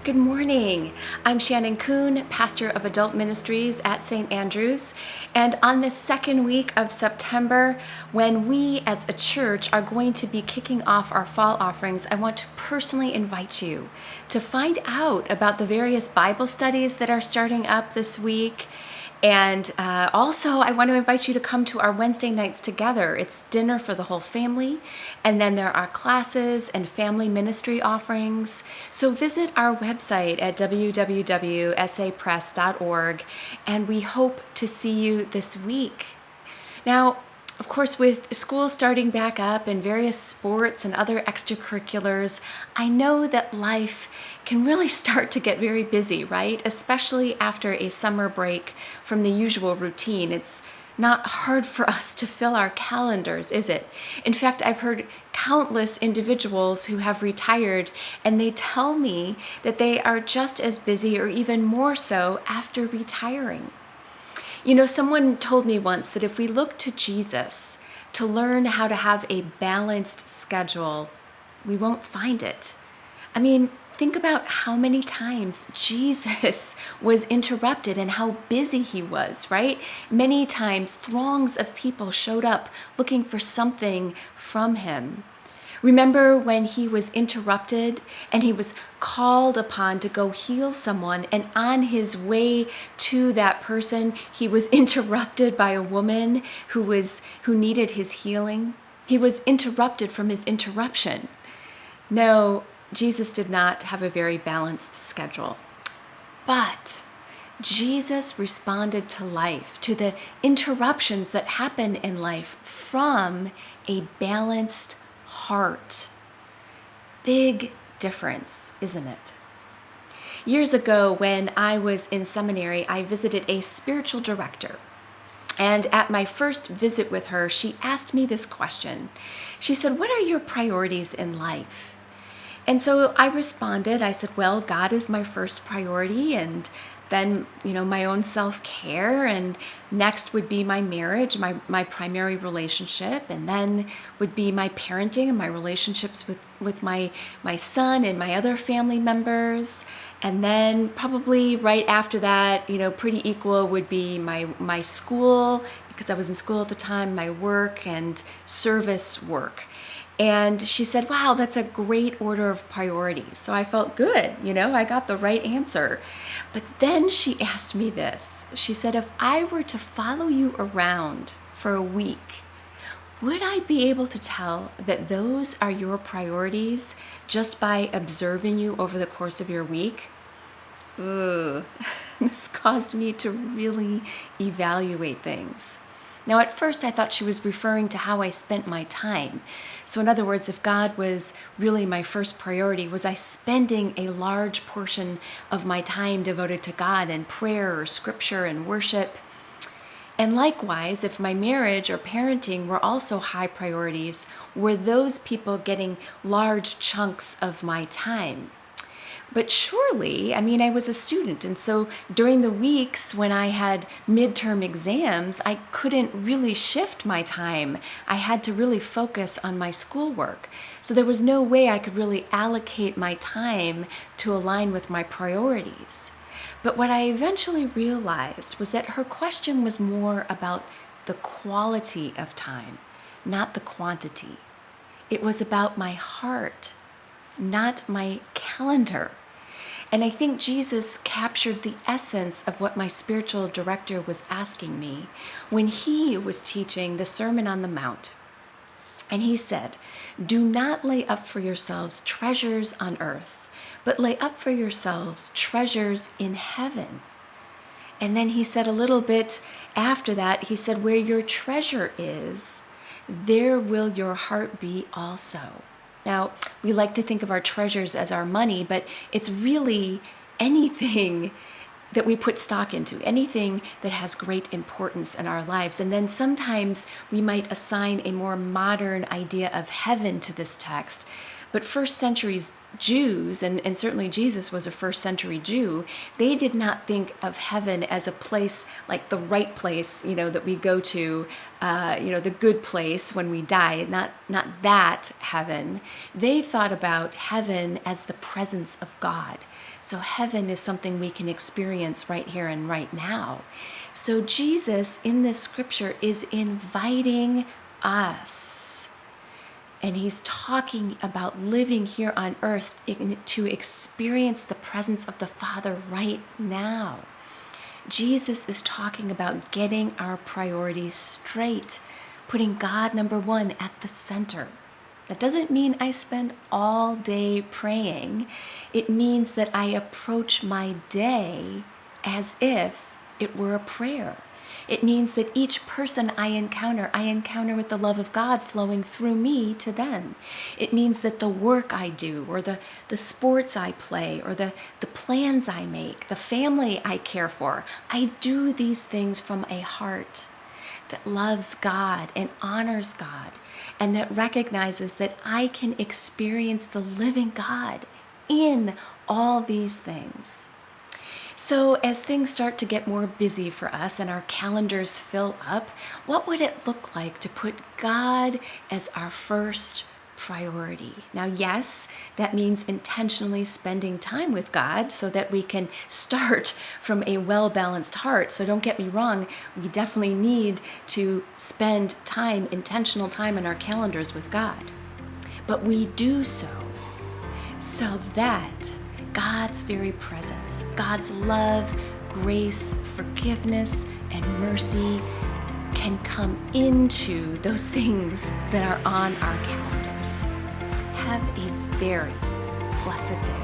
Good morning. I'm Shannon Coon, pastor of adult ministries at St. Andrews. And on this second week of September, when we as a church are going to be kicking off our fall offerings, I want to personally invite you to find out about the various Bible studies that are starting up this week. And also, I want to invite you to come to our Wednesday nights together. It's dinner for the whole family, and then there are classes and family ministry offerings. So visit our website at www.sapress.org, and we hope to see you this week. Now, of course, with school starting back up and various sports and other extracurriculars, I know that life can really start to get very busy, right? Especially after a summer break from the usual routine. It's not hard for us to fill our calendars, is it? In fact, I've heard countless individuals who have retired, and they tell me that they are just as busy or even more so after retiring. You know, someone told me once that if we look to Jesus to learn how to have a balanced schedule, we won't find it. I mean, think about how many times Jesus was interrupted and how busy he was, right? Many times throngs of people showed up looking for something from him. Remember when he was interrupted and he was called upon to go heal someone, and on his way to that person, he was interrupted by a woman who needed his healing? He was interrupted from his interruption. No, Jesus did not have a very balanced schedule. But Jesus responded to life, to the interruptions that happen in life, from a balanced heart. Big difference, isn't it? Years ago, when I was in seminary, I visited a spiritual director. And at my first visit with her, she asked me this question. She said, "What are your priorities in life?" And so I responded. I said, well, God is my first priority, and then, my own self-care, and next would be my marriage, my primary relationship, and then would be my parenting and my relationships with my son and my other family members. And then probably right after that, pretty equal would be my school, because I was in school at the time, my work and service work. And she said, wow, that's a great order of priorities. So I felt good, I got the right answer. But then she asked me this. She said, if I were to follow you around for a week, would I be able to tell that those are your priorities just by observing you over the course of your week? Ugh. This caused me to really evaluate things. Now, at first, I thought she was referring to how I spent my time. So in other words, if God was really my first priority, was I spending a large portion of my time devoted to God and prayer or scripture and worship? And likewise, if my marriage or parenting were also high priorities, were those people getting large chunks of my time? But surely, I was a student, and so during the weeks when I had midterm exams, I couldn't really shift my time. I had to really focus on my schoolwork. So there was no way I could really allocate my time to align with my priorities. But what I eventually realized was that her question was more about the quality of time, not the quantity. It was about my heart, not my calendar. And I think Jesus captured the essence of what my spiritual director was asking me when he was teaching the Sermon on the Mount. And he said, "Do not lay up for yourselves treasures on earth, but lay up for yourselves treasures in heaven." And then he said a little bit after that, he said, "Where your treasure is, there will your heart be also." Now, we like to think of our treasures as our money, but it's really anything that we put stock into, anything that has great importance in our lives. And then sometimes we might assign a more modern idea of heaven to this text. But first century Jews, and certainly Jesus was a first century Jew, they did not think of heaven as a place like the right place, that we go to, the good place when we die, not that heaven. They thought about heaven as the presence of God. So heaven is something we can experience right here and right now. So Jesus in this scripture is inviting us. And he's talking about living here on earth to experience the presence of the Father right now. Jesus is talking about getting our priorities straight, putting God number one at the center. That doesn't mean I spend all day praying. It means that I approach my day as if it were a prayer. It means that each person I encounter with the love of God flowing through me to them. It means that the work I do, or the sports I play, or the plans I make, the family I care for, I do these things from a heart that loves God and honors God, and that recognizes that I can experience the living God in all these things. So as things start to get more busy for us and our calendars fill up, what would it look like to put God as our first priority? Now, yes, that means intentionally spending time with God so that we can start from a well-balanced heart. So don't get me wrong, we definitely need to spend time, intentional time in our calendars with God. But we do so that God's very presence, God's love, grace, forgiveness, and mercy can come into those things that are on our calendars. Have a very blessed day.